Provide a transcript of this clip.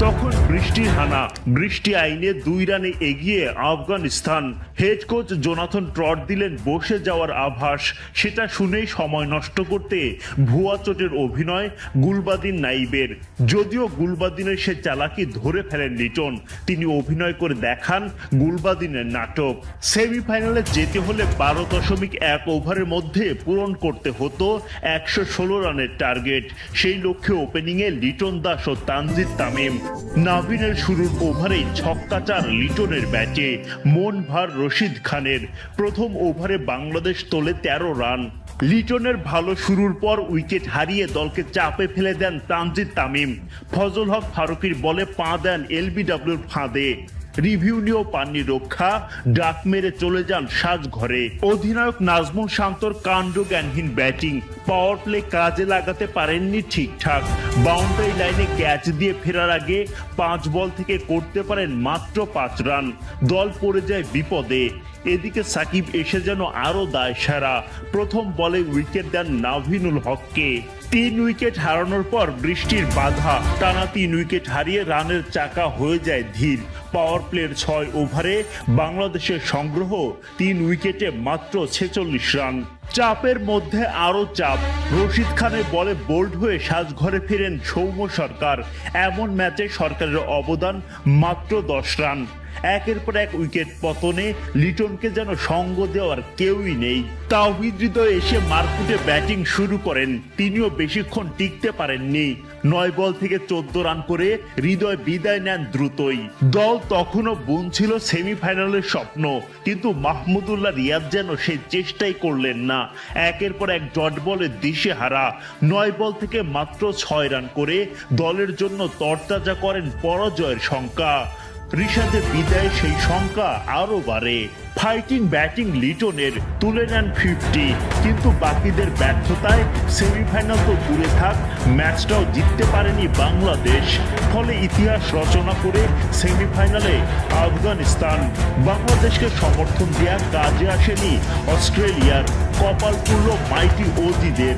তখন বৃষ্টির হানা, বৃষ্টি আইনে 2 রানে এগিয়ে Afghanistan. Head coach Jonathan Trott দিলেন বসে যাওয়ার আভাস। সেটা শুনেই সময় নষ্ট করতে ভুয়া চোটের অভিনয় গুলবাদিন নাইবের। যদিও গুলবাদিনের সে চালাকি ধরে ফেলেন লিটন, তিনি অভিনয় করে দেখান গুলবাদিনের নাটক। সেমিফাইনালে যেতে হলে 12.1 ওভারের মধ্যে পূরণ করতে হতো 116 রানের টার্গেট। সেই লক্ষ্যে ওপেনিংয়ে লিটন দাস ও তানজিদ তামিম। নাভিনের শুরুর ওভারেই ছক্কা 4 লিটনের ব্যাটে, মন ভার রশিদ খানের। প্রথম ওভারে বাংলাদেশ তোলে 13 রান। লিটনের ভালো শুরুর পর উইকেট হারিয়ে দলকে চাপে ফেলে দেন তানজিদ তামিম। ফজল হক ফারুকীর বলে পা দেন এলবিডব্লিউর ফাঁদে। রিভিউ নিয়েও পাননি রক্ষা, ডাক মেরে চলে যান সাজঘরে। অধিনায়ক নাজমুল শান্তর কাণ্ডজ্ঞানহীন ব্যাটিং, পাওয়ার প্লে কাজে লাগাতে পারেননি ঠিকঠাক। বাউন্ডারি লাইনে ক্যাচ দিয়ে ফেরার আগে 5 বল থেকে করতে পারেন মাত্র 5 রান। দল পড়ে যায় বিপদে। এদিকে সাকিব এসে যেন আরো দায়সারা। প্রথম বলে উইকেট দেন নাভিনুল হককে। 3 উইকেট হারানোর পর বৃষ্টির বাধা, টানা 3 উইকেট হারিয়ে রানের চাকা হয়ে যায় ধীর। পাওয়ার প্লের 6 ওভারে বাংলাদেশের সংগ্রহ 3 উইকেটে মাত্র 46 রান। চাপের মধ্যে আরো চাপ, রশিদ খানের বলে বোল্ড হয়ে সাজঘরে ফিরেন সৌম্য সরকার। এমন ম্যাচে সরকারের অবদান মাত্র 10 রান। একের পর এক উইকেট পতনে লিটনকে যেন সঙ্গ দেওয়ার কেউই নেই। তাওহিদ হৃদয় এসে মারকুটে ব্যাটিং শুরু করেন, তিনিও বেশিক্ষণ টিকতে পারেননি। 9 বল থেকে 14 রান করে হৃদয় বিদায় নেন দ্রুতই। দল তখনও বুনছিল সেমিফাইনালের স্বপ্ন, কিন্তু মাহমুদুল্লাহ রিয়াদ যেন সেই চেষ্টাই করলেন না। একের পর এক ডট বলে দিশেহারা। 9 বল থেকে মাত্র 6 রান করে দলের জন্য তরতাজা করেন পরাজয়ের শঙ্কা। ঋষাদের বিদায়ে সেই সংখ্যা আরো বাড়ে। ফাইটিং ব্যাটিং লিটনের, তুলে নেন 50, কিন্তু বাকিদের ব্যর্থতায় সেমিফাইনাল তো দূরে থাক, ম্যাচটাও জিততে পারেনি বাংলাদেশ। ফলে ইতিহাস রচনা করে সেমিফাইনালে আফগানিস্তান। বাংলাদেশকে সমর্থন দেওয়া কাজে আসেনি অস্ট্রেলিয়ার, কপাল পুড়ল মাইটি ওজিদের।